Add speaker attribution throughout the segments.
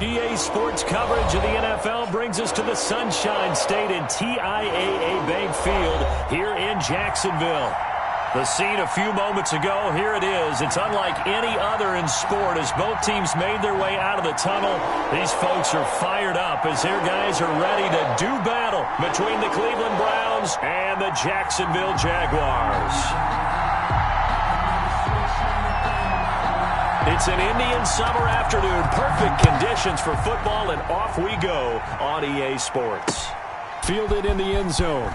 Speaker 1: EA Sports coverage of the NFL brings us to the Sunshine State and TIAA Bank Field here in Jacksonville. The scene a few moments ago, here it is. It's unlike any other in sport as both teams made their way out of the tunnel. These folks are fired up as their guys are ready to do battle between the Cleveland Browns and the Jacksonville Jaguars. It's an Indian summer afternoon. Perfect conditions for football, and off we go on EA Sports.
Speaker 2: Fielded in the end zone.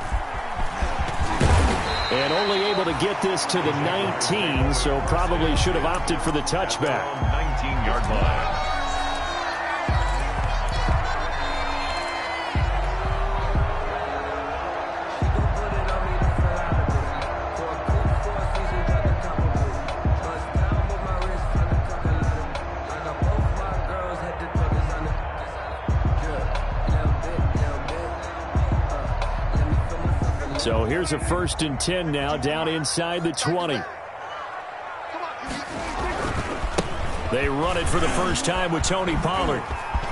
Speaker 2: And only able to get this to the 19, so probably should have opted for the touchback.
Speaker 3: 19-yard line.
Speaker 2: So here's a 1st and 10 now, down inside the 20. They run it for the first time with Tony Pollard.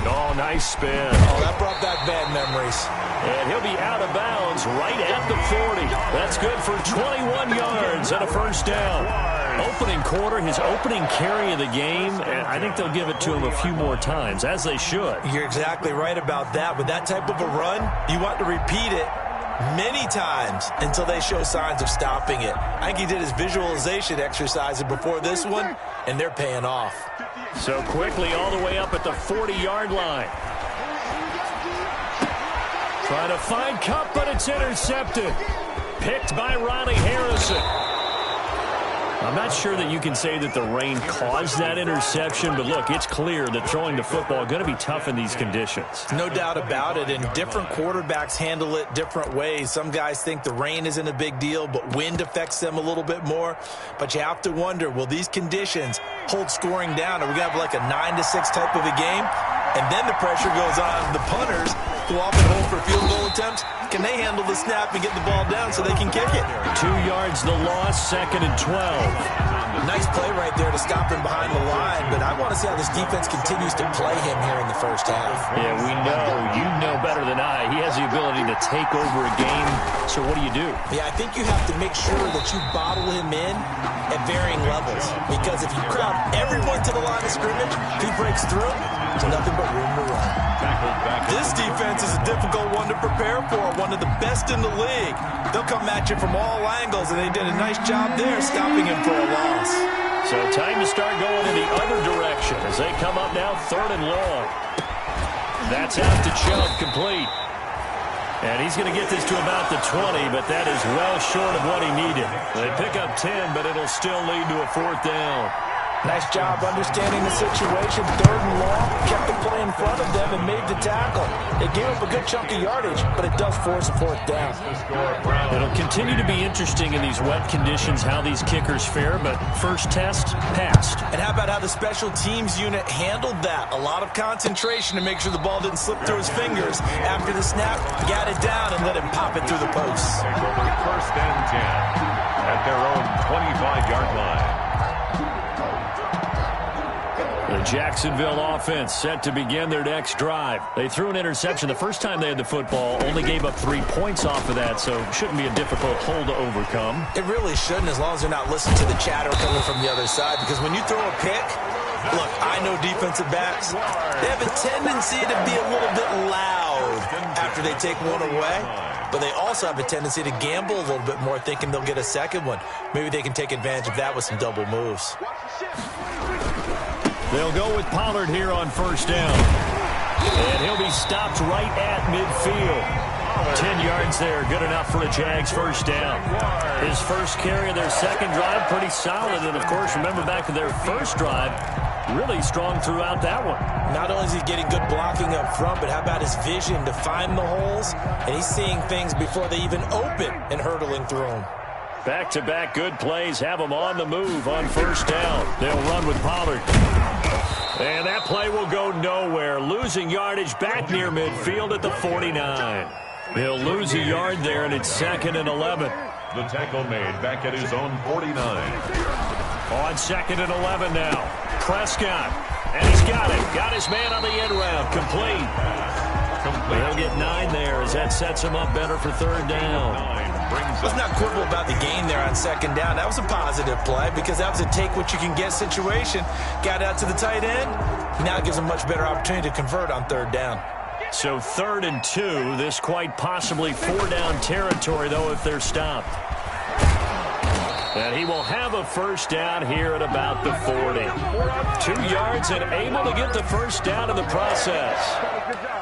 Speaker 2: Oh, nice spin.
Speaker 4: Oh, that brought back bad memories.
Speaker 1: And he'll be out of bounds right at the 40. That's good for 21 yards and a first down.
Speaker 2: Opening quarter, his opening carry of the game, and I think they'll give it to him a few more times, as they should.
Speaker 4: You're exactly right about that. With that type of a run, you want to repeat it many times until they show signs of stopping it. I think he did his visualization exercises before this one, and they're paying off.
Speaker 1: So quickly all the way up at the 40-yard line. Trying to find Cup, but it's intercepted. Picked by Ronnie Harrison.
Speaker 2: I'm not sure that you can say that the rain caused that interception, but look, it's clear that throwing the football is going to be tough in these conditions.
Speaker 4: No doubt about it, and different quarterbacks handle it different ways. Some guys think the rain isn't a big deal, but wind affects them a little bit more. But you have to wonder, will these conditions hold scoring down? Are we going to have like a 9-6 type of a game? And then the pressure goes on the punters who often hold for field goal attempts. Can they handle the snap and get the ball down so they can kick it?
Speaker 1: 2 yards the loss, 2nd and 12.
Speaker 4: Nice play right there to stop him behind the line, but I want to see how this defense continues to play him here in the first half.
Speaker 1: Yeah, we know. You know better than I. He has the ability to take over a game, so what do you do?
Speaker 4: Yeah, I think you have to make sure that you bottle him in at varying levels, because if you crowd everyone to the line of scrimmage, if he breaks through, there's nothing but room to run. This defense is a difficult one to prepare for, one of the best in the league. They'll come at you from all angles, and they did a nice job there stopping him for a loss.
Speaker 1: So time to start going in the other direction as they come up now 3rd and long. That's out to Chubb, complete. And he's going to get this to about the 20, but that is well short of what he needed. They pick up 10, but it'll still lead to a 4th down.
Speaker 4: Nice job understanding the situation. 3rd and long, kept the play in front of them and made the tackle. It gave up a good chunk of yardage, but it does force a 4th down.
Speaker 2: It'll continue to be interesting in these wet conditions how these kickers fare, but first test, passed.
Speaker 4: And how about how the special teams unit handled that? A lot of concentration to make sure the ball didn't slip through his fingers. After the snap, got it down and let him pop it through the posts.
Speaker 3: 1st and 10 at their own 25-yard line.
Speaker 1: The Jacksonville offense set to begin their next drive. They threw an interception the first time they had the football, only gave up 3 points off of that, so it shouldn't be a difficult hole to overcome.
Speaker 4: It really shouldn't, as long as they're not listening to the chatter coming from the other side, because when you throw a pick, look, I know defensive backs, they have a tendency to be a little bit loud after they take one away, but they also have a tendency to gamble a little bit more, thinking they'll get a second one. Maybe they can take advantage of that with some double moves.
Speaker 1: They'll go with Pollard here on 1st down. And he'll be stopped right at midfield. 10 yards there, good enough for a Jags 1st down. His first carry of their 2nd drive, pretty solid. And, of course, remember back to their 1st drive, really strong throughout that one.
Speaker 4: Not only is he getting good blocking up front, but how about his vision to find the holes? And he's seeing things before they even open and hurtling through them.
Speaker 1: Back-to-back good plays have them on the move on 1st down. They'll run with Pollard. And that play will go nowhere. Losing yardage back near midfield at the 49. He'll lose a yard there, and it's 2nd and 11.
Speaker 3: The tackle made back at his own 49.
Speaker 1: On 2nd and 11 now. Prescott And he's got it. Got his man on the end route. Complete. They'll get 9 there as that sets him up better for third down.
Speaker 4: Let's not quibble about the gain there on second down. That was a positive play because that was a take-what-you-can-get situation. Got out to the tight end. Now it gives him a much better opportunity to convert on third down.
Speaker 1: So 3rd and 2. This quite possibly 4-down territory, though, if they're stopped. And he will have a first down here at about the 40. 2 yards and able to get the first down in the process.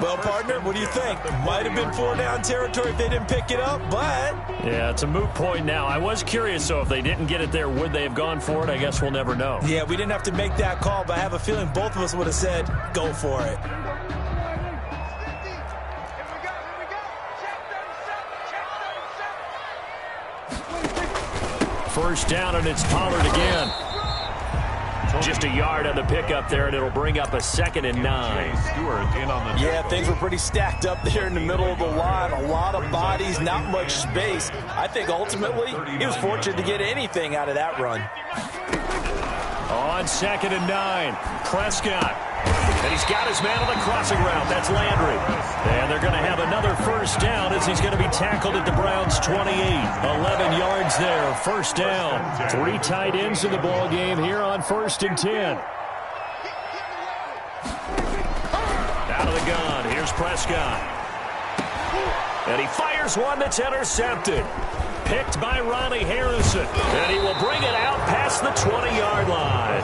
Speaker 4: Well, partner, what do you think? Might have been 4-down territory if they didn't pick it up, but...
Speaker 1: Yeah, it's a moot point now. I was curious, so if they didn't get it there, would they have gone for it? I guess we'll never know.
Speaker 4: Yeah, we didn't have to make that call, but I have a feeling both of us would have said, go for it.
Speaker 1: First down, and it's Pollard again. Just a yard on the pickup there, and it'll bring up a 2nd and 9.
Speaker 4: Yeah, things were pretty stacked up there in the middle of the line. A lot of bodies, not much space. I think ultimately he was fortunate to get anything out of that run.
Speaker 1: On 2nd and 9, Prescott. And he's got his man on the crossing route. That's Landry. And they're going to have another first down as he's going to be tackled at the Browns' 28. 11 yards there. First down. 3 tight ends in the ball game here on 1st and 10. Out of the gun. Here's Prescott. And he fires one that's intercepted. Picked by Ronnie Harrison. And he will bring it out past the 20-yard line.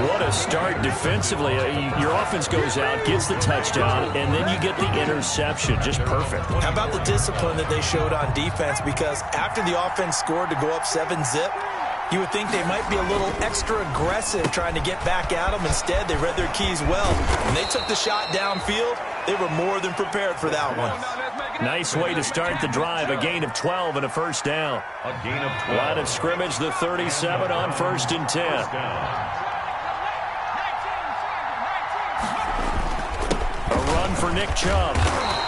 Speaker 1: What a start defensively. Your offense goes out, gets the touchdown, and then you get the interception. Just perfect.
Speaker 4: How about the discipline that they showed on defense? Because after the offense scored to go up 7-zip, you would think they might be a little extra aggressive trying to get back at them. Instead, they read their keys well. When they took the shot downfield, they were more than prepared for that one.
Speaker 1: Nice way to start the drive. A gain of 12 and a first down.
Speaker 3: A gain of 12.
Speaker 1: Line of scrimmage, the 37 on 1st and 10. A run for Nick Chubb.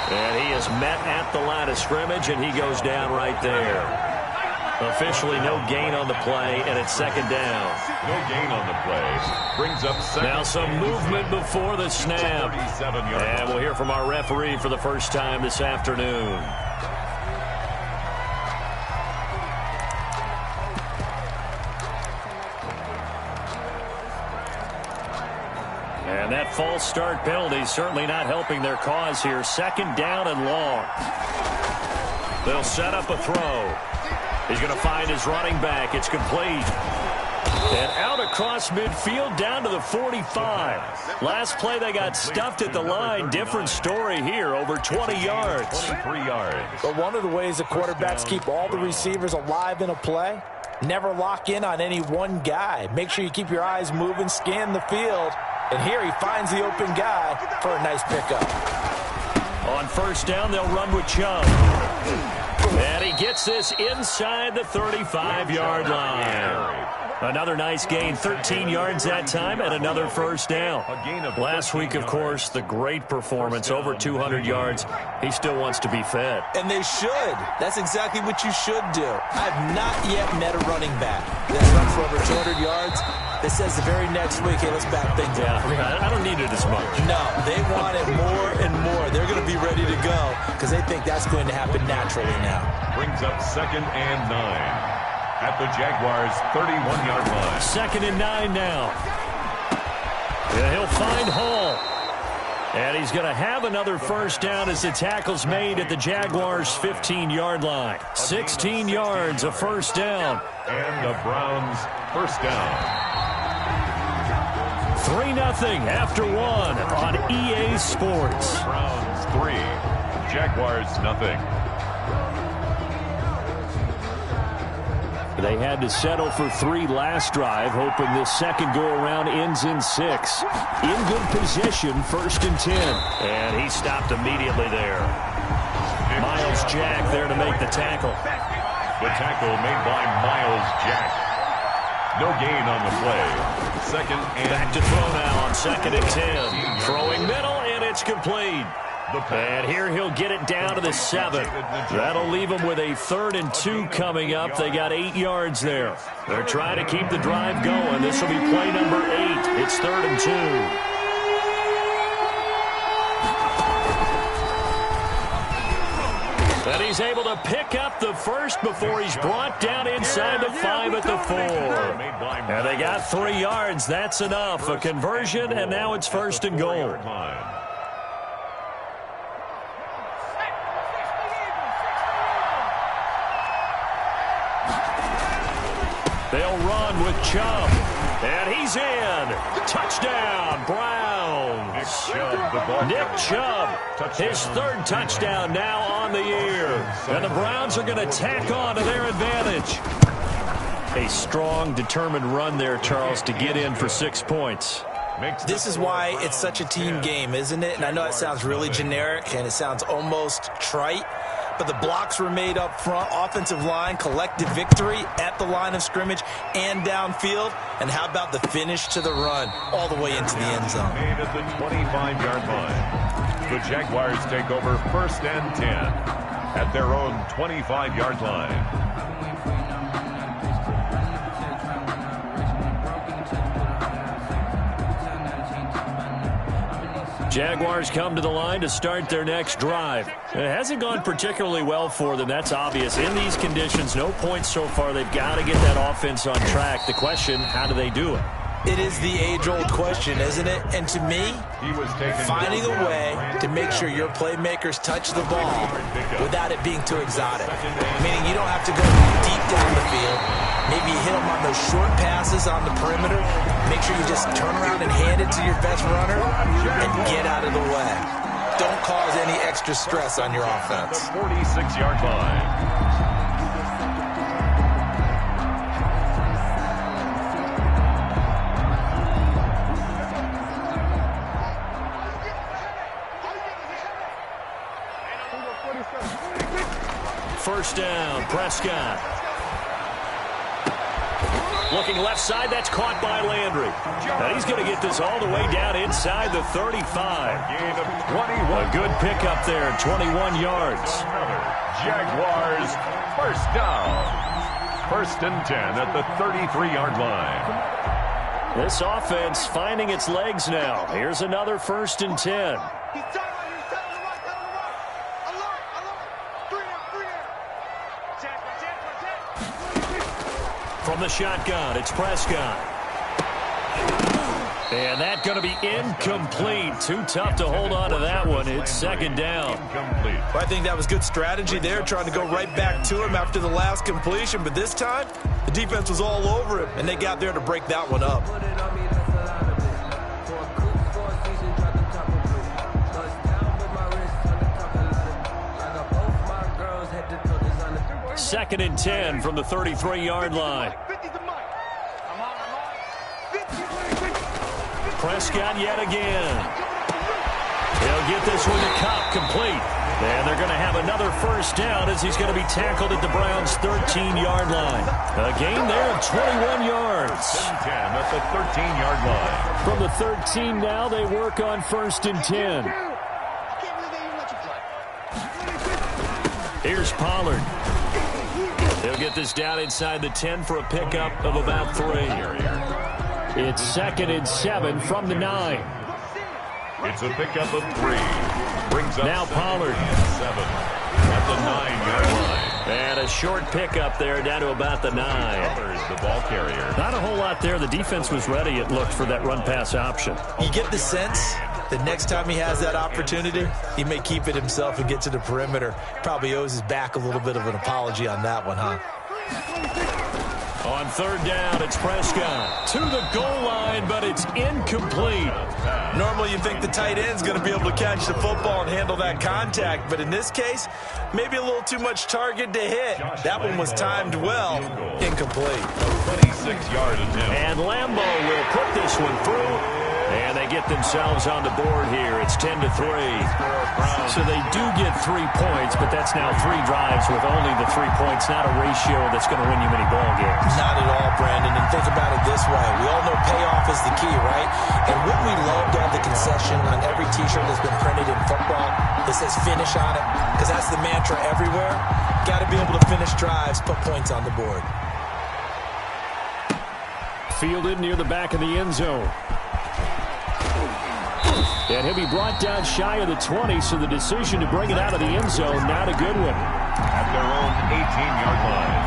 Speaker 1: And he is met at the line of scrimmage, and he goes down right there. Officially no gain on the play, and it's 2nd down.
Speaker 3: No gain on the play. Brings up 2nd.
Speaker 1: Now some movement before the snap. And we'll hear from our referee for the first time this afternoon. And that false start penalty certainly not helping their cause here. 2nd down and long. They'll set up a throw. He's going to find his running back. It's complete. And out across midfield down to the 45. Last play they got stuffed at the line. Different story here. Over 20 yards.
Speaker 3: 23 yards.
Speaker 4: But one of the ways the quarterbacks keep all the receivers alive in a play, never lock in on any one guy. Make sure you keep your eyes moving, scan the field. And here he finds the open guy for a nice pickup.
Speaker 1: On first down, they'll run with Chubb. And he gets this inside the 35-yard line. Another nice gain, 13 yards that time, and another first down. Last week, of course, the great performance, over 200 yards. He still wants to be fed.
Speaker 4: And they should. That's exactly what you should do. I've not yet met a running back that's run for over 200 yards that says the very next week, hey, let's back things up.
Speaker 1: I don't need it as much.
Speaker 4: No, they want it more and more. They're going to be ready to go because they think that's going to happen naturally now.
Speaker 3: Brings up 2nd and 9. At the Jaguars' 31-yard line.
Speaker 1: 2nd and 9 now. And he'll find Hall. And he's going to have another first down as the tackle's made at the Jaguars' 15-yard line. 16 yards, a first down.
Speaker 3: And the Browns' first down.
Speaker 1: 3-0 after 1 on EA Sports.
Speaker 3: Browns 3, Jaguars nothing.
Speaker 1: They had to settle for 3 last drive, hoping this second go-around ends in 6. In good position, 1st and 10. And he stopped immediately there. Miles Jack there to make the tackle.
Speaker 3: The tackle made by Miles Jack. No gain on the play. 2nd and...
Speaker 1: Back to throw now on 2nd and 10. Throwing middle, and it's complete. And here he'll get it down to the 7. That'll leave them with a 3rd and 2 coming up. They got 8 yards there. They're trying to keep the drive going. This will be play number 8. It's 3rd and 2. And he's able to pick up the first before he's brought down inside the 5 at the 4. And they got 3 yards. That's enough. A conversion, and now it's 1st and goal. They'll run with Chubb. And he's in. Touchdown, Browns. Nick Chubb, his 3rd touchdown now on the year. And the Browns are going to tack on to their advantage. A strong, determined run there, Charles, to get in for 6 points.
Speaker 4: This is why it's such a team game, isn't it? And I know it sounds really generic and it sounds almost trite, but the blocks were made up front, offensive line, collective victory at the line of scrimmage and downfield. And how about the finish to the run all the way into the end zone?
Speaker 3: At the 25-yard line. The Jaguars take over 1st and 10 at their own 25-yard line.
Speaker 1: Jaguars come to the line to start their next drive. It hasn't gone particularly well for them. That's obvious. In these conditions, no points so far. They've got to get that offense on track. The question, how do they do it?
Speaker 4: It is the age-old question, isn't it? And to me, finding a way to make sure your playmakers touch the ball without it being too exotic. Meaning you don't have to go deep down the field. Maybe you hit them on those short passes on the perimeter. Make sure you just turn around and hand it to your best runner and get out of the way. Don't cause any extra stress on your offense.
Speaker 3: 46-yard line.
Speaker 1: First down, Prescott. Looking left side, that's caught by Landry. And he's going to get this all the way down inside the 35. A good pickup there, 21 yards.
Speaker 3: Jaguars, first down. 1st and 10 at the 33-yard line.
Speaker 1: This offense finding its legs now. Here's another 1st and 10. From the shotgun, it's Prescott. And that's going to be incomplete. Too tough to hold on to that one. It's 2nd down.
Speaker 4: Well, I think that was good strategy there, trying to go right back to him after the last completion. But this time, the defense was all over him, and they got there to break that one up.
Speaker 1: Second and 10 from the 33-yard line. Prescott yet again. He'll get this one to Cobb, complete. And they're going to have another 1st down as he's going to be tackled at the Browns' 13-yard line. A gain there of 21 yards.
Speaker 3: 10 at the 13-yard line.
Speaker 1: From the 13 now, they work on 1st and 10. Here's Pollard. He'll get this down inside the 10 for a pickup of about 3. It's 2nd and 7 from the 9.
Speaker 3: It's a pickup of 3. Brings up
Speaker 1: now Pollard.
Speaker 3: 7 at the 9-yard line.
Speaker 1: And a short pickup there down to about the 9.
Speaker 3: Covers the ball carrier.
Speaker 1: Not a whole lot there. The defense was ready, it looked, for that run-pass option.
Speaker 4: You get the sense that next time he has that opportunity, he may keep it himself and get to the perimeter. Probably owes his back a little bit of an apology on that one, huh?
Speaker 1: On 3rd down, it's Prescott to the goal line, but it's incomplete.
Speaker 4: Normally you think the tight end's going to be able to catch the football and handle that contact, but in this case, maybe a little too much target to hit. That one was timed well. Incomplete.
Speaker 3: 26-yard attempt.
Speaker 1: And Lambeau will put this one through. And they get themselves on the board here. It's 10-3.
Speaker 2: So they do get 3 points, but that's now 3 drives with only the 3 points, not a ratio that's going to win you many ball games.
Speaker 4: Not at all, Brandon. And think about it this way. We all know payoff is the key, right? And wouldn't we love to have the concession on every T-shirt that's been printed in football that says finish on it? Because that's the mantra everywhere. Got to be able to finish drives, put points on the board.
Speaker 2: Fielded near the back of the end zone. And he'll be brought down shy of the 20, so the decision to bring it out of the end zone, not a good one.
Speaker 3: At their own 18-yard line.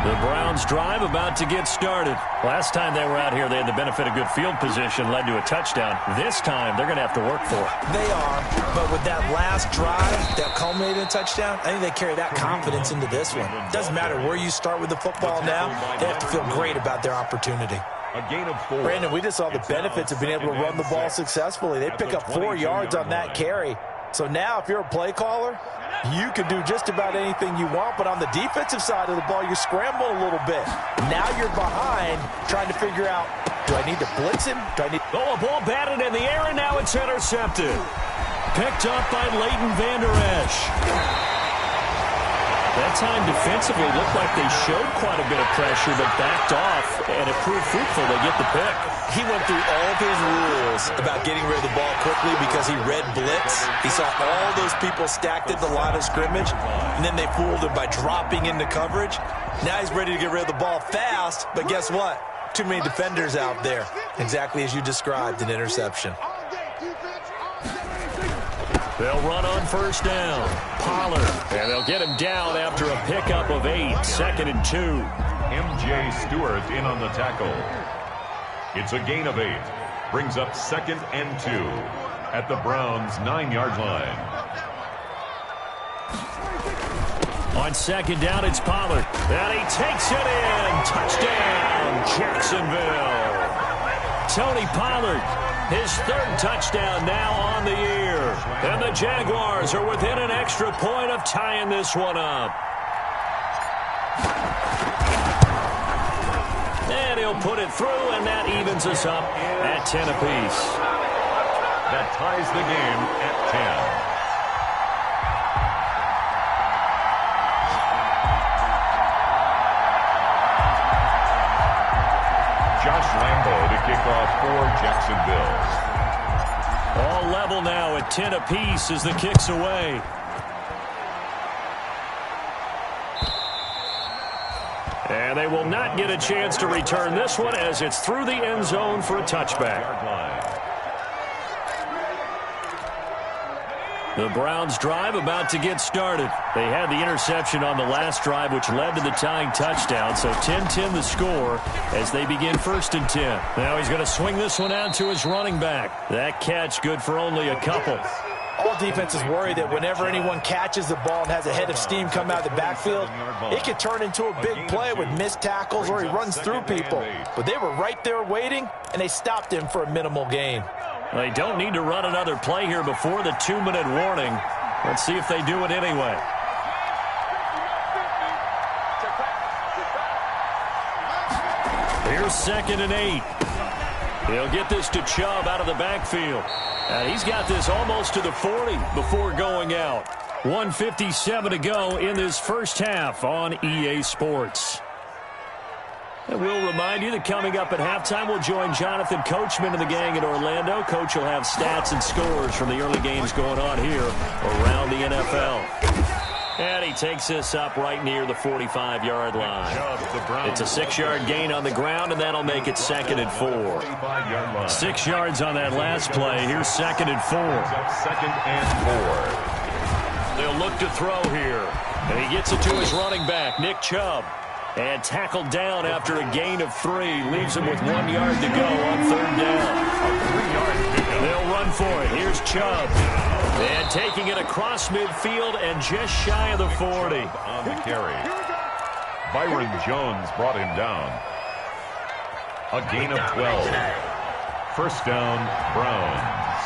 Speaker 2: The Browns drive about to get started. Last time they were out here, they had the benefit of good field position, led to a touchdown. This time, they're going to have to work for it.
Speaker 4: They are, but with that last drive that culminated in a touchdown, I think they carry that confidence into this one. Doesn't matter where you start with the football now, they have to feel great about their opportunity.
Speaker 3: A gain of 4.
Speaker 4: Brandon, we just saw the benefits of being able to run the ball successfully. They pick up 4 yards on that carry. So now if you're a play caller, you can do just about anything you want, but on the defensive side of the ball, you scramble a little bit. Now you're behind trying to figure out, do I need to blitz him?
Speaker 2: Oh, a ball batted in the air, and now it's intercepted. Picked up by Leighton Vander Esch. That time defensively looked like they showed quite a bit of pressure, but backed off, and it proved fruitful. They get the pick.
Speaker 4: He went through all of his rules about getting rid of the ball quickly because he read blitz. He saw all those people stacked at the line of scrimmage, and then they fooled him by dropping into coverage. Now he's ready to get rid of the ball fast, but guess what? Too many defenders out there. Exactly as you described, an interception.
Speaker 2: They'll run on first down. Pollard. And they'll get him down after a pickup of 8. 2nd and 2.
Speaker 3: M.J. Stewart in on the tackle. It's a gain of 8. Brings up 2nd and 2 at the Browns' 9-yard line.
Speaker 2: On 2nd down, it's Pollard. And he takes it in. Touchdown, Jacksonville. Tony Pollard, his 3rd touchdown now on the year. And the Jaguars are within an extra point of tying this one up. And he'll put it through, and that evens us up at 10 apiece.
Speaker 3: That ties the game at 10. Josh Lambo to kick off for Jacksonville.
Speaker 2: All level now at 10 apiece as the kick's away. And they will not get a chance to return this one as it's through the end zone for a touchback. The Browns drive about to get started. They had the interception on the last drive, which led to the tying touchdown. So 10-10 the score as they begin 1st and 10. Now he's going to swing this one out to his running back. That catch good for only a couple.
Speaker 4: All defenses worry that whenever anyone catches the ball and has a head of steam come out of the backfield, it could turn into a big play with missed tackles or he runs through people. But they were right there waiting, and they stopped him for a minimal gain.
Speaker 2: They don't need to run another play here before the 2-minute warning. Let's see if they do it anyway. Here's 2nd and 8. He'll get this to Chubb out of the backfield. And he's got this almost to the 40 before going out. 1:57 to go in this first half on EA Sports. And we'll remind you that coming up at halftime, we'll join Jonathan Coachman and the gang in Orlando. Coach will have stats and scores from the early games going on here around the NFL. And he takes this up right near the 45-yard line. It's a 6-yard gain on the ground, and that'll make it 2nd and 4. 6 yards on that last play. Here's 2nd and 4.
Speaker 3: 2nd and 4.
Speaker 2: They'll look to throw here. And he gets it to his running back, Nick Chubb. And tackled down after a gain of 3. Leaves him with 1 yard to go on 3rd down. They'll run for it. Here's Chubb. And taking it across midfield and just shy of the 40.
Speaker 3: On the carry. Byron Jones brought him down. A gain of 12. 1st down, Browns.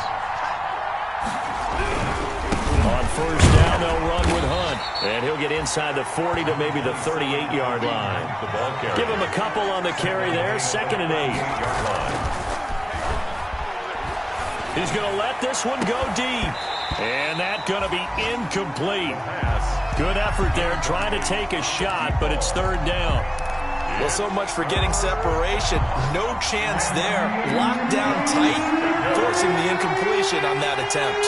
Speaker 2: On 1st down, they'll run with Hunt. And he'll get inside the 40 to maybe the 38-yard line.
Speaker 3: The ball carry.
Speaker 2: Give him a couple on the carry there. 2nd and 8.
Speaker 1: He's going to let this one go deep. And that's going to be incomplete. Good effort there trying to take a shot, but it's third down.
Speaker 4: Well, so much for getting separation. No chance there. Locked down tight, forcing the incompletion on that attempt.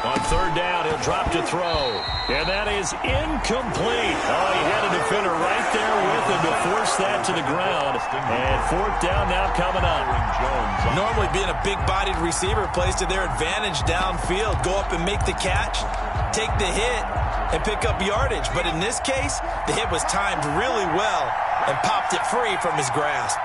Speaker 1: On third down, he'll drop to throw. And that is incomplete. Oh, he had a defender right there with him to force that to the ground. And fourth down now coming up.
Speaker 4: Normally being a big-bodied receiver plays to their advantage downfield. Go up and make the catch, take the hit, and pick up yardage. But in this case, the hit was timed really well and popped it free from his grasp.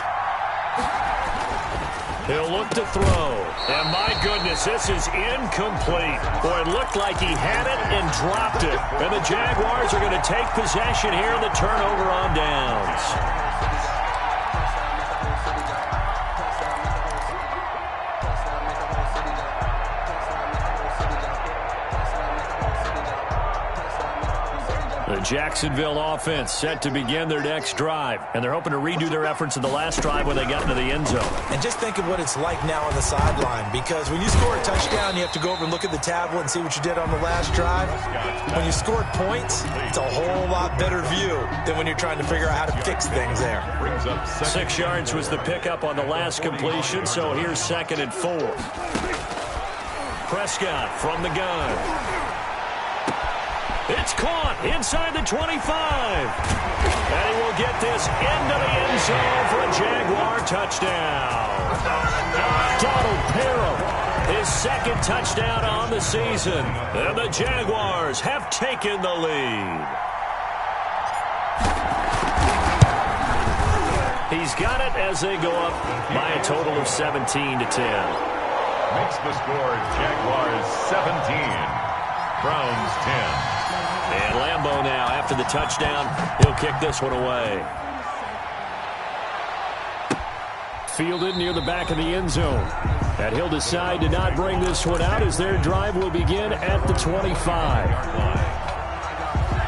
Speaker 1: He'll look to throw. And my goodness, this is incomplete. Boy, it looked like he had it and dropped it. And the Jaguars are going to take possession here in the turnover on downs. The Jacksonville offense set to begin their next drive. And they're hoping to redo their efforts in the last drive when they got into the end zone.
Speaker 4: And just think of what it's like now on the sideline, because when you score a touchdown, you have to go over and look at the tablet and see what you did on the last drive. When you scored points, it's a whole lot better view than when you're trying to figure out how to fix things there.
Speaker 1: 6 yards was the pickup on the last completion, so here's 2nd and 4. Prescott from the gun. It's caught inside the 25. And he will get this into the end zone for a Jaguar touchdown. Donald Parham, his 2nd touchdown on the season. And the Jaguars have taken the lead. He's got it as they go up by a total of 17-10.
Speaker 3: Makes the score Jaguars 17. Browns 10.
Speaker 1: And Lambeau now, after the touchdown, he'll kick this one away. Fielded near the back of the end zone. And he'll decide to not bring this one out as their drive will begin at the 25.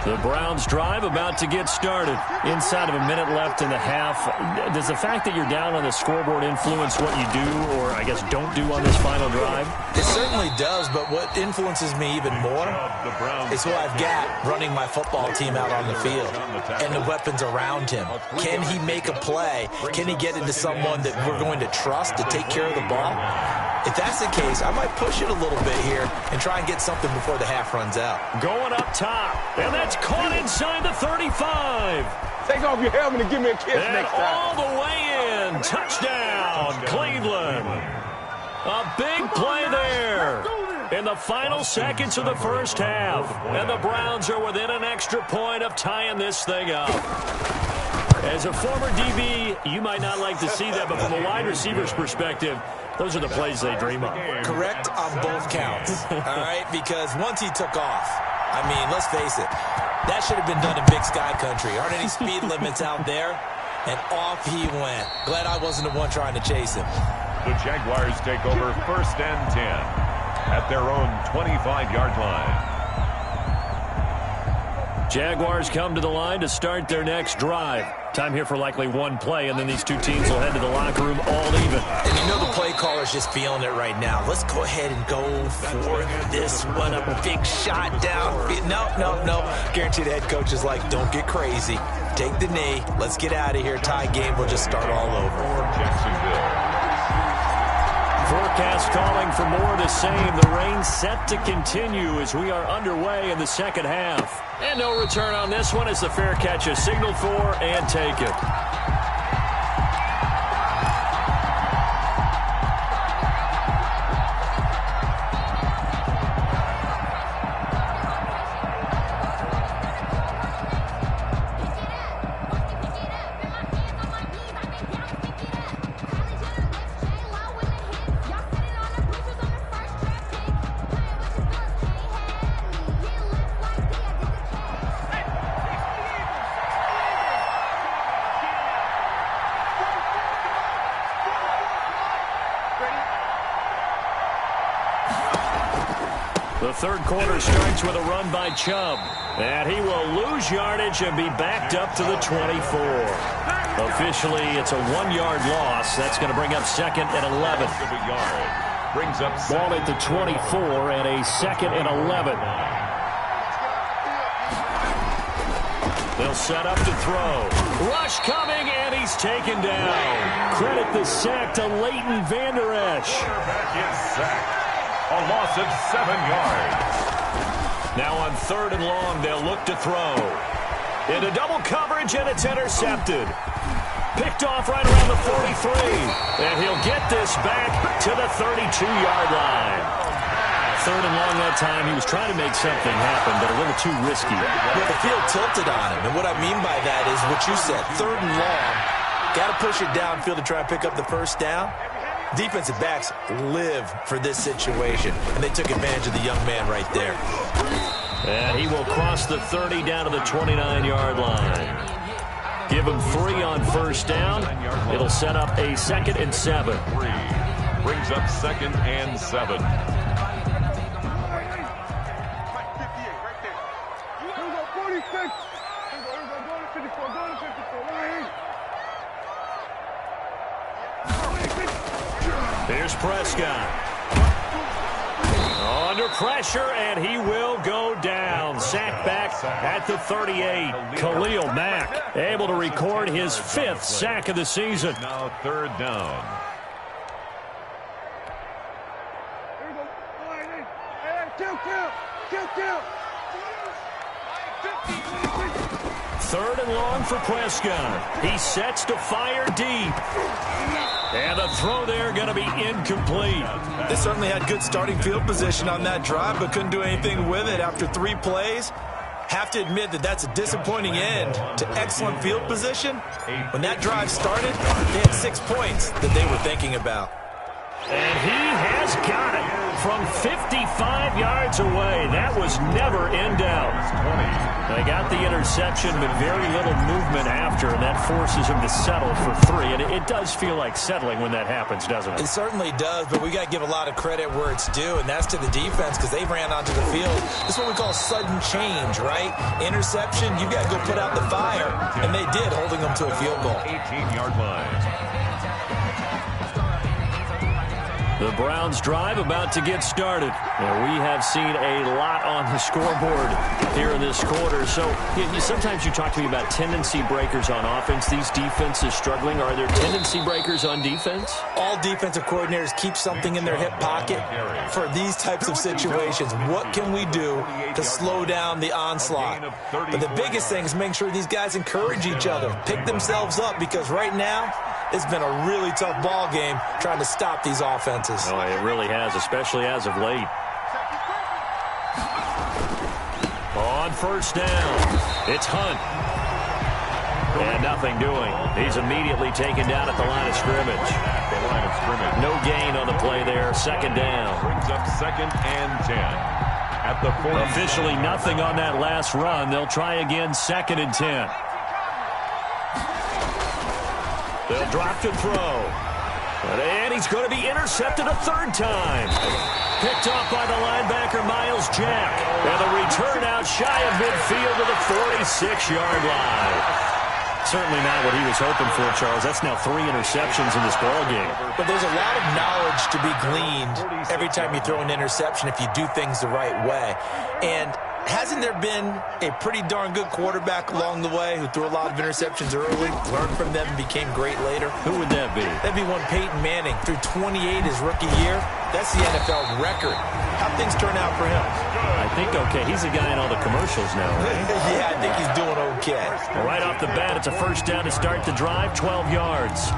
Speaker 1: The Browns drive about to get started. Inside of a minute left in the half. Does the fact that you're down on the scoreboard influence what you do, or I guess don't do on this final drive?
Speaker 4: It certainly does, but what influences me even more is who I've got running my football team out on the field and the weapons around him. Can he make a play? Can he get into someone that we're going to trust to take care of the ball? If that's the case, I might push it a little bit here and try and get something before the half runs out.
Speaker 1: Going up top, and that's caught inside the 35.
Speaker 5: Take off your helmet and give me a kiss next time.
Speaker 1: All the way in. Touchdown, Cleveland. A big play there in the final seconds of the first half. And the Browns are within an extra point of tying this thing up. As a former DB, you might not like to see that, but from a wide receiver's perspective, those are the plays they dream of.
Speaker 4: Correct on both counts, all right? Because once he took off, I mean, let's face it, that should have been done in Big Sky Country. Aren't any speed limits out there? And off he went. Glad I wasn't the one trying to chase him.
Speaker 3: The Jaguars take over 1st and 10 at their own 25-yard line.
Speaker 1: Jaguars come to the line to start their next drive. Time here for likely one play, and then these two teams will head to the locker room all even.
Speaker 4: And you know the play caller's just feeling it right now. Let's go ahead and go for this one. A big shot down. No. Guarantee the head coach is like, don't get crazy. Take the knee. Let's get out of here. Tie game. We'll just start all over.
Speaker 3: Jacksonville.
Speaker 1: Forecast calling for more of the same. The rain set to continue as we are underway in the second half. And no return on this one as the fair catch is signaled for and taken. The third quarter starts with a run by Chubb. And he will lose yardage and be backed up to the 24. Officially, it's a 1-yard loss. That's going to bring up second and 11.
Speaker 3: Brings up
Speaker 1: ball at the 24 and a second and 11. They'll set up to throw. Rush coming, and he's taken down. Credit the sack to Leighton Vander Esch.
Speaker 3: Quarterback is sacked. A loss of 7 yards.
Speaker 1: Now on 3rd and long, they'll look to throw. Into double coverage, and it's intercepted. Picked off right around the 43. And he'll get this back to the 32-yard line. 3rd and long that time. He was trying to make something happen, but a little too risky.
Speaker 4: Well, the field tilted on him. And what I mean by that is what you said. 3rd and long. Got to push it downfield to try and pick up the first down. Defensive backs live for this situation. And they took advantage of the young man right there.
Speaker 1: And he will cross the 30 down to the 29-yard line. Give him 3 on first down. It'll set up a 2nd and 7.
Speaker 3: Brings up 2nd and 7.
Speaker 1: Here's Prescott. Under pressure, and he will go down. Sack back at the 38. Khalil Mack able to record his 5th sack of the season.
Speaker 3: Now 3rd down.
Speaker 1: Third and long for Prescott. He sets to fire deep. And the throw there going to be incomplete.
Speaker 4: They certainly had good starting field position on that drive, but couldn't do anything with it after 3 plays. Have to admit that that's a disappointing end to excellent field position. When that drive started, they had 6 points that they were thinking about.
Speaker 1: And he has got it from 55 yards away. That was never in doubt. They got the interception, but very little movement after, and that forces him to settle for 3. And it does feel like settling when that happens, doesn't it?
Speaker 4: It certainly does, but we got to give a lot of credit where it's due, and that's to the defense because they ran onto the field. This is what we call sudden change, right? Interception, you got to go put out the fire, and they did, holding them to a field goal.
Speaker 3: 18-yard line.
Speaker 1: The Browns drive about to get started. Now, we have seen a lot on the scoreboard here in this quarter. So sometimes you talk to me about tendency breakers on offense. These defenses struggling. Are there tendency breakers on defense?
Speaker 4: All defensive coordinators keep something in their hip pocket for these types of situations. What can we do to slow down the onslaught? But the biggest thing is make sure these guys encourage each other, pick themselves up, because right now it's been a really tough ball game trying to stop these offenses.
Speaker 1: Oh, it really has, especially as of late. On first down, it's Hunt. And nothing doing. He's immediately taken down at the line of scrimmage. No gain on the play there. 2nd down.
Speaker 3: Brings up 2nd and 10. At the 40.
Speaker 1: Officially nothing on that last run. They'll try again 2nd and 10. They'll drop to throw. And he's going to be intercepted a 3rd time. Picked off by the linebacker, Miles Jack. And the return out shy of midfield to the 46-yard line. Certainly not what he was hoping for, Charles. That's now 3 interceptions in this ballgame.
Speaker 4: But there's a lot of knowledge to be gleaned every time you throw an interception if you do things the right way. And hasn't there been a pretty darn good quarterback along the way who threw a lot of interceptions early, learned from them, and became great later?
Speaker 1: Who would that be?
Speaker 4: That'd be one Peyton Manning. Threw 28 his rookie year. That's the NFL record. How'd things turn out for him?
Speaker 1: I think okay. He's a guy in all the commercials now, right?
Speaker 4: Yeah, I think he's doing okay.
Speaker 1: Well, right off the bat, it's a first down to start the drive, 12 yards.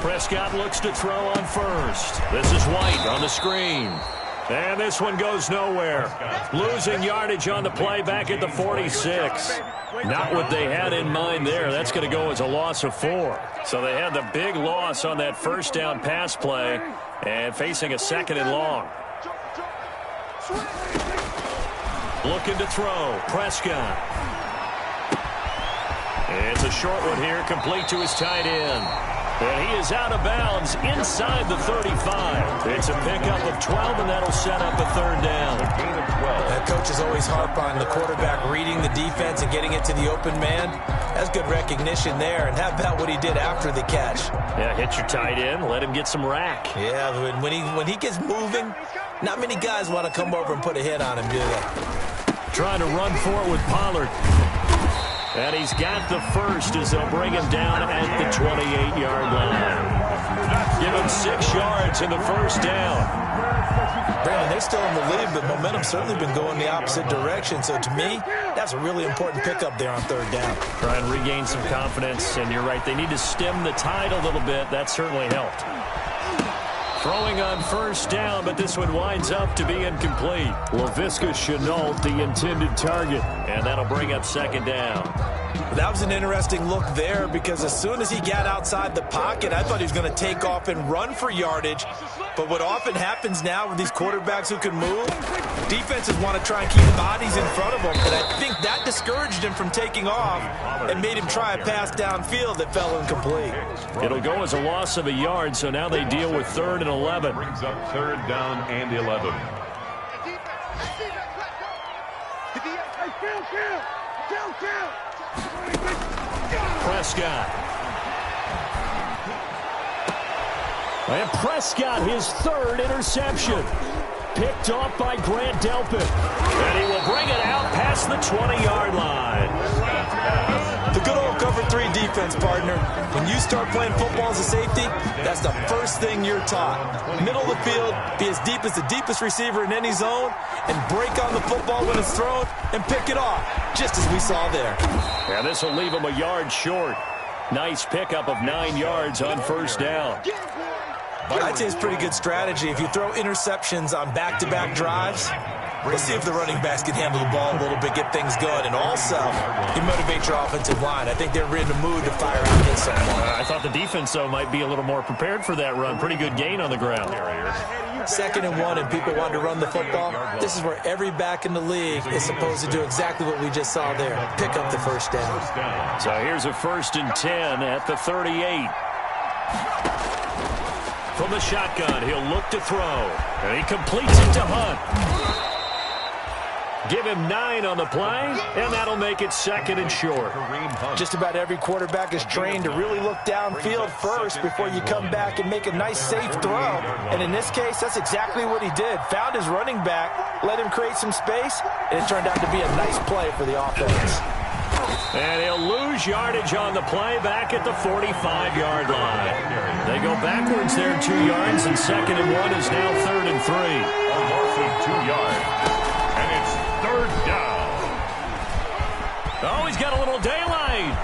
Speaker 1: Prescott looks to throw on first. This is White on the screen. And this one goes nowhere. Losing yardage on the play back at the 46. Not what they had in mind there. That's going to go as a loss of 4. So they had the big loss on that first down pass play and facing a 2nd and long. Looking to throw. Prescott. It's a short one here, complete to his tight end. And he is out of bounds inside the 35. It's a pickup of 12, and that'll set up a third down.
Speaker 4: That coach is always harp on the quarterback reading the defense and getting it to the open man. That's good recognition there. And how about what he did after the catch?
Speaker 1: Yeah, hit your tight end, let him get some rack.
Speaker 4: Yeah, when he gets moving, not many guys want to come over and put a hit on him, do they?
Speaker 1: Trying to run for it with Pollard. And he's got the first as they'll bring him down at the 28-yard line. Give him 6 yards in the first down.
Speaker 4: Brandon, they're still in the lead, but momentum's certainly been going the opposite direction. So to me, that's a really important pickup there on third down.
Speaker 1: Try and regain some confidence, and you're right. They need to stem the tide a little bit. That certainly helped. Throwing on first down, but this one winds up to be incomplete. LaVisca Chenault, the intended target, and that'll bring up second down.
Speaker 4: That was an interesting look there because as soon as he got outside the pocket, I thought he was going to take off and run for yardage. But what often happens now with these quarterbacks who can move, defenses want to try and keep bodies in front of them. And I think that discouraged him from taking off and made him try a pass downfield that fell incomplete.
Speaker 1: It'll go as a loss of a yard, so now they deal with 3rd and 11.
Speaker 3: Brings up 3rd down and 11.
Speaker 1: Prescott. And Prescott, his 3rd interception. Picked off by Grant Delpit. And he will bring it out past the 20-yard line.
Speaker 4: The good old cover 3 defense, partner. When you start playing football as a safety, that's the first thing you're taught. Middle of the field, be as deep as the deepest receiver in any zone, and break on the football when it's thrown and pick it off, just as we saw there.
Speaker 1: Yeah, this will leave him a yard short. Nice pickup of 9 yards on first down.
Speaker 4: I'd say it's pretty good strategy. If you throw interceptions on back-to-back drives, let's see if the running backs can handle the ball a little bit, get things going. And also, you motivate your offensive line. I think they're in the mood to fire out hit someone.
Speaker 1: I thought the defense, though, might be a little more prepared for that run. Pretty good gain on the ground.
Speaker 4: 2nd and 1, and people want to run the football. This is where every back in the league is supposed to do exactly what we just saw there. Pick up the first down.
Speaker 1: So here's a 1st and 10 at the 38. From the shotgun, he'll look to throw. And he completes it to Hunt. Give him 9 on the play, and that'll make it 2nd and short.
Speaker 4: Just about every quarterback is trained to really look downfield first before you come back and make a nice, safe throw. And in this case, that's exactly what he did. Found his running back, let him create some space, and it turned out to be a nice play for the offense.
Speaker 1: And he'll lose yardage on the play back at the 45-yard line. They go backwards there 2 yards, and 2nd and 1 is now 3rd and 3.
Speaker 3: A loss of 2 yards. And it's 3rd down.
Speaker 1: Oh, he's got a little daylight.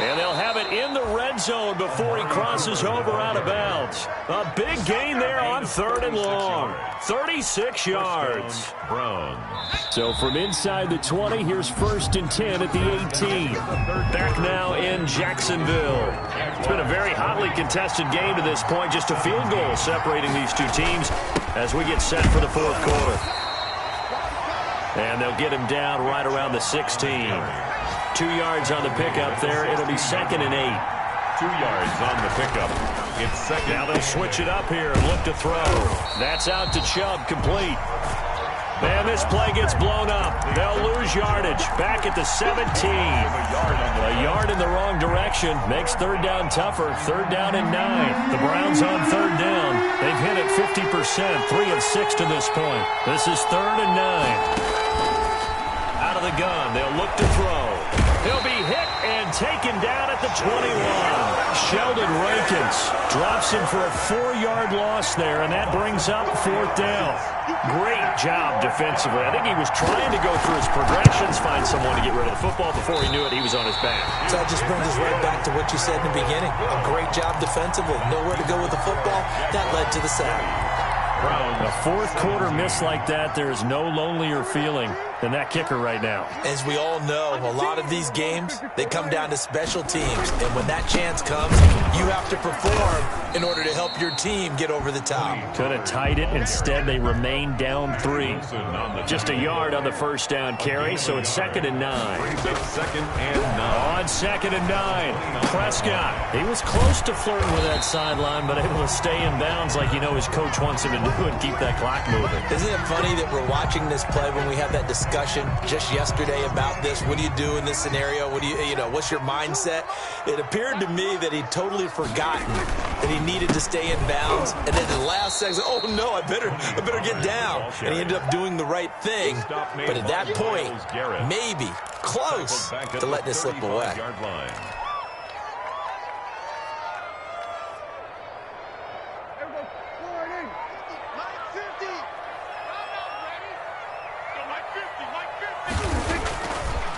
Speaker 1: And they'll have it in the red zone before he crosses over out of bounds. A big gain there on 3rd and long. 36 yards.
Speaker 3: Browns.
Speaker 1: So from inside the 20, here's 1st and 10 at the 18. Back now in Jacksonville. It's been a very hotly contested game to this point. Just a field goal separating these two teams as we get set for the 4th quarter. And they'll get him down right around the 16. 2 yards on the pickup there. It'll be 2nd and 8.
Speaker 3: 2 yards on the pickup. It's 2nd.
Speaker 1: Now they switch it up here and look to throw. That's out to Chubb, complete. And this play gets blown up. They'll lose yardage. Back at the 17. A yard in the wrong direction. Makes 3rd down tougher. 3rd down and 9. The Browns on 3rd down. They've hit it 50%. 3 of 6 to this point. This is 3rd and 9. Out of the gun. They'll look to throw. He'll be hit and taken down at the 21. Sheldon Rankins drops him for a 4-yard loss there, and that brings up 4th down. Great job defensively. I think he was trying to go through his progressions, find someone to get rid of the football. Before he knew it, he was on his back.
Speaker 4: So that just brings us right back to what you said in the beginning. A great job defensively. Nowhere to go with the football. That led to the sack.
Speaker 1: A 4th quarter miss like that, there is no lonelier feeling than that kicker right now.
Speaker 4: As we all know, a lot of these games, they come down to special teams. And when that chance comes, you have to perform in order to help your team get over the top.
Speaker 1: Could have tied it. Instead, they remain down 3. Just a yard on the first down carry, so it's 2nd and 9. On 2nd and 9, Prescott. He was close to flirting with that sideline, but able to stay in bounds like his coach wants him to do and keep that clock moving.
Speaker 4: Isn't it funny that we're watching this play when we had that discussion just yesterday about this? What do you do in this scenario? What do what's your mindset? It appeared to me that he'd totally forgotten that he needed to stay in bounds, and then the last second, oh no, I better get down. And he ended up doing the right thing. But at that point, maybe close to let this slip away.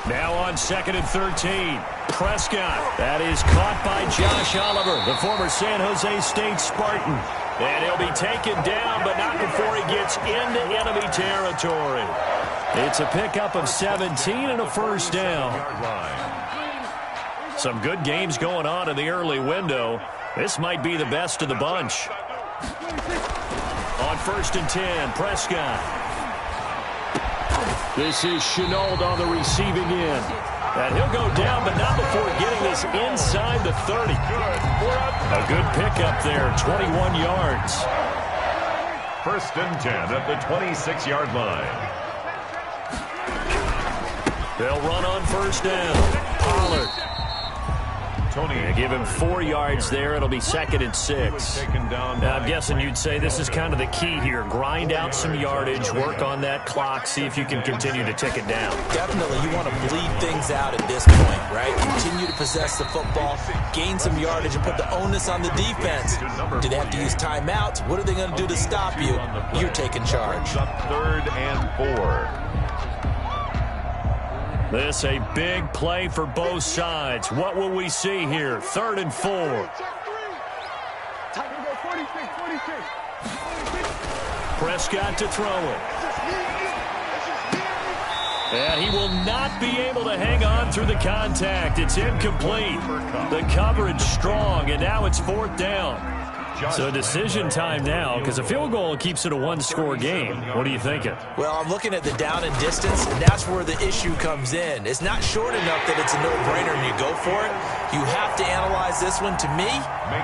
Speaker 1: Now on 2nd and 13, Prescott. That is caught by Josh Oliver, the former San Jose State Spartan. And he'll be taken down, but not before he gets into enemy territory. It's a pickup of 17 and a first down. Some good games going on in the early window. This might be the best of the bunch. On 1st and 10, Prescott. This is Chenault on the receiving end. And he'll go down, but not before getting this inside the 30. A good pickup there, 21 yards.
Speaker 3: 1st and 10 at the 26-yard line.
Speaker 1: They'll run on 1st down. Pollard. They give him 4 yards there. It'll be 2nd and 6. Now, I'm guessing you'd say this is kind of the key here. Grind out some yardage, work on that clock, see if you can continue to tick it down.
Speaker 4: Definitely, you want to bleed things out at this point, right? Continue to possess the football, gain some yardage, and put the onus on the defense. Do they have to use timeouts? What are they going to do to stop you? You're taking charge.
Speaker 3: 3rd and 4.
Speaker 1: This a big play for both sides. What will we see here? 3rd and 4. Prescott to throw it. And he will not be able to hang on through the contact. It's incomplete. The coverage strong, and now it's 4th down. So decision time now, because a field goal keeps it a one-score game. What are you thinking?
Speaker 4: Well, I'm looking at the down and distance, and that's where the issue comes in. It's not short enough that it's a no-brainer and you go for it. You have to analyze this one. To me,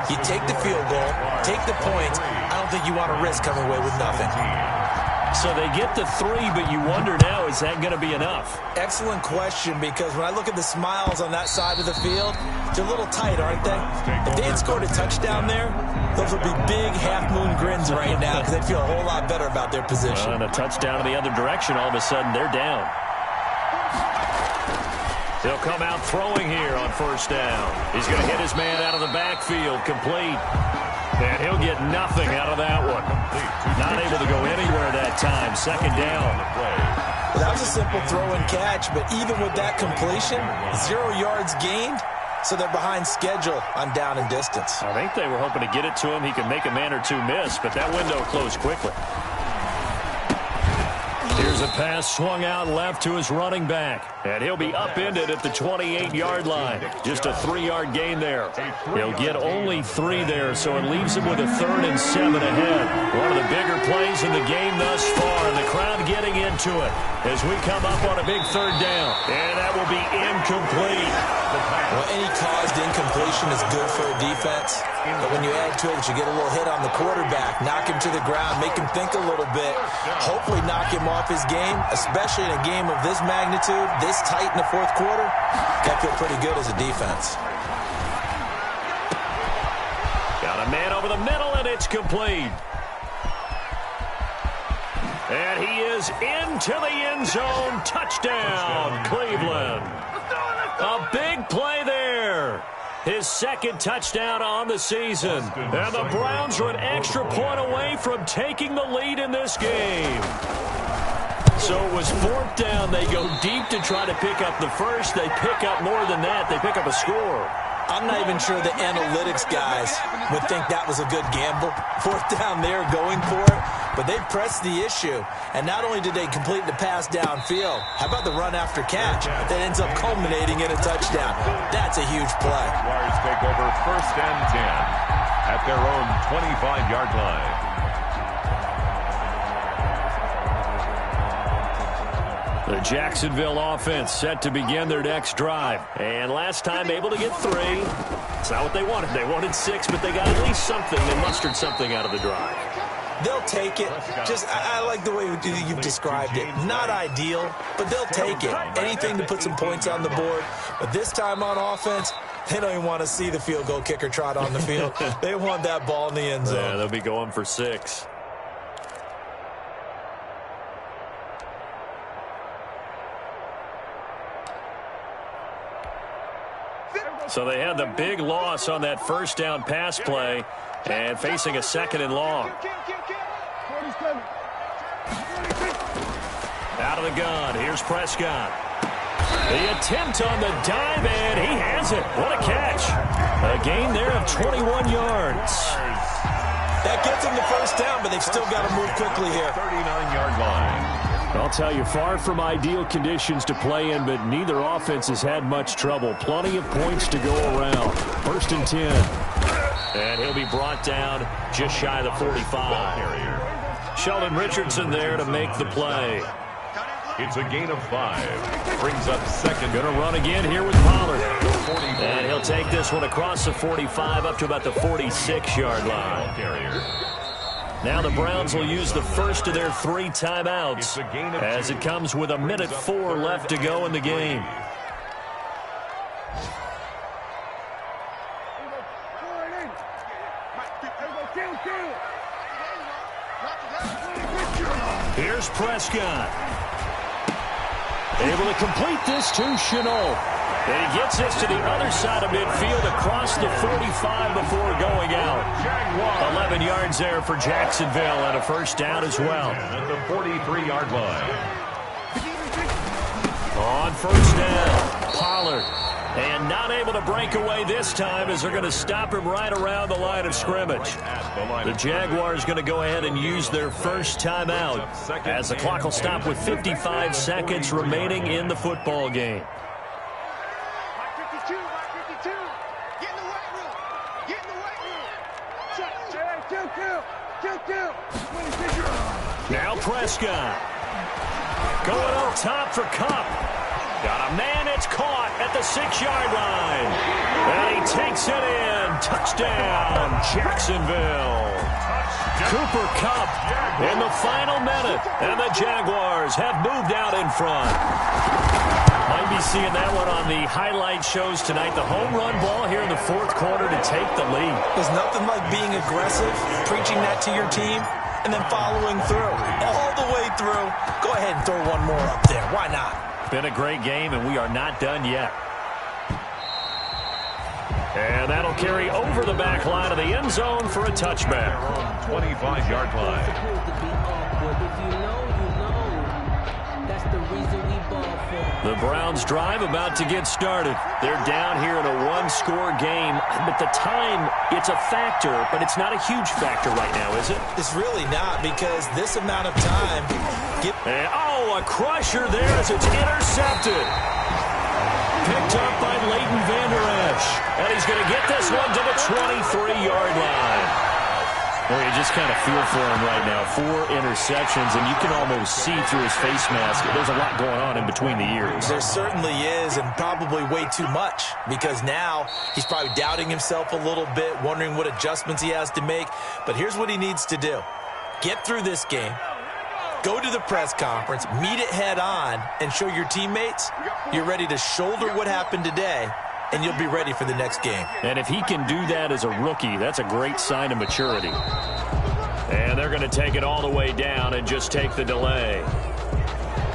Speaker 4: you take the field goal, take the points. I don't think you want to risk coming away with nothing.
Speaker 1: So they get the 3, but you wonder now, is that going to be enough?
Speaker 4: Excellent question, because when I look at the smiles on that side of the field, they're a little tight, aren't they? If they had scored a touchdown there, those would be big half-moon grins right now because they'd feel a whole lot better about their position.
Speaker 1: And a touchdown in the other direction, all of a sudden they're down. He'll come out throwing here on 1st down. He's going to hit his man out of the backfield, complete. And he'll get nothing out of that one. Not able to go anywhere that time. 2nd down.
Speaker 4: Well, that was a simple throw and catch, but even with that completion, 0 yards gained, so they're behind schedule on down and distance.
Speaker 1: I think they were hoping to get it to him. He could make a man or two miss, but that window closed quickly. Here's a pass swung out left to his running back. And he'll be upended at the 28-yard line. Just a 3-yard gain there. He'll get only 3 there, so it leaves him with a 3rd and 7 ahead. One of the bigger plays in the game thus far. And the crowd getting into it as we come up on a big 3rd down. And that will be incomplete.
Speaker 4: Well, any caused incompletion is good for a defense. But when you add to it, you get a little hit on the quarterback, knock him to the ground, make him think a little bit, hopefully knock him off his game, especially in a game of this magnitude, this tight in the 4th quarter. Got to feel pretty good as a defense.
Speaker 1: Got a man over the middle, and it's complete. And he is into the end zone. Touchdown, Cleveland. A big play there. His 2nd touchdown on the season. And the Browns are an extra point away from taking the lead in this game. So it was 4th down. They go deep to try to pick up the first. They pick up more than that. They pick up a score.
Speaker 4: I'm not even sure the analytics guys would think that was a good gamble. 4th down there, going for it. but they pressed the issue. And not only did they complete the pass downfield, how about the run after catch that ends up culminating in a touchdown? That's a huge play.
Speaker 3: Jaguars take over 1st and 10 at their own 25-yard line.
Speaker 1: The Jacksonville offense set to begin their next drive. And last time able to get 3. It's not what they wanted. They wanted 6, but they got at least something. They mustered something out of the drive.
Speaker 4: They'll take it. I like the way you've described it. Not ideal, but they'll take it. Anything to put some points on the board. But this time on offense, they don't even want to see the field goal kicker trot on the field. They want that ball in the end zone.
Speaker 1: Yeah, they'll be going for 6. So they had the big loss on that first down pass play and facing a 2nd and long. Out of the gun. Here's Prescott. The attempt on the dive, and he has it. What a catch. A gain there of 21 yards.
Speaker 4: That gets them the first down, but they've still got to move quickly here.
Speaker 3: 39-yard line.
Speaker 1: I'll tell you, far from ideal conditions to play in, but neither offense has had much trouble. Plenty of points to go around. 1st and 10. And he'll be brought down just shy of the 45. Sheldon Richardson there to make the play.
Speaker 3: It's a gain of 5. Brings up 2nd.
Speaker 1: Going to run again here with Pollard. And he'll take this one across the 45 up to about the 46-yard line. Now the Browns will use the first of their 3 timeouts as it comes with 1:04 left to go in the game. Here's Prescott. Able to complete this to Chenault. And he gets this to the other side of midfield across the 45 before going out. 11 yards there for Jacksonville and a first down as well.
Speaker 3: At the 43-yard line.
Speaker 1: On first down, Pollard. And not able to break away this time as they're going to stop him right around the line of scrimmage. The Jaguars going to go ahead and use their first timeout as the clock will stop with 55 seconds remaining in the football game. Now Prescott. Going up top for Kupp. Got a man, it's caught at the 6-yard line. And he takes it in. Touchdown, Jacksonville. Cooper Kupp in the final minute. And the Jaguars have moved out in front. Might be seeing that one on the highlight shows tonight. The home run ball here in the 4th quarter to take the lead.
Speaker 4: There's nothing like being aggressive, preaching that to your team, and then following through. All the way through. Go ahead and throw one more up there. Why not?
Speaker 1: Been a great game, and we are not done yet. And that'll carry over the back line of the end zone for a touchback.
Speaker 3: 25-yard line.
Speaker 1: The Browns drive about to get started. They're down here in a 1-score game. But the time, it's a factor, but it's not a huge factor right now, is it?
Speaker 4: It's really not, because this amount of time...
Speaker 1: a crusher there as it's intercepted. Picked up by Leighton Vander Esch. And he's going to get this one to the 23-yard line. Well, you just kind of feel for him right now. 4 interceptions, and you can almost see through his face mask. There's a lot going on in between the ears.
Speaker 4: There certainly is, and probably way too much, because now he's probably doubting himself a little bit, wondering what adjustments he has to make. But here's what he needs to do. Get through this game. Go to the press conference, meet it head on, and show your teammates you're ready to shoulder what happened today, and you'll be ready for the next game.
Speaker 1: And if he can do that as a rookie, that's a great sign of maturity. And they're going to take it all the way down and just take the delay.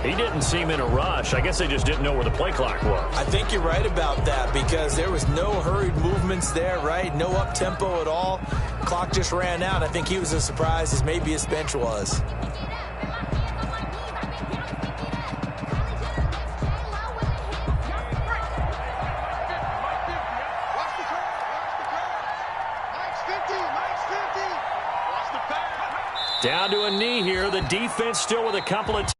Speaker 1: He didn't seem in a rush. I guess they just didn't know where the play clock was.
Speaker 4: I think you're right about that, because there was no hurried movements there, right? No up-tempo at all. Clock just ran out. I think he was as surprised as maybe his bench was.
Speaker 1: Down to a knee here. The defense still with a couple of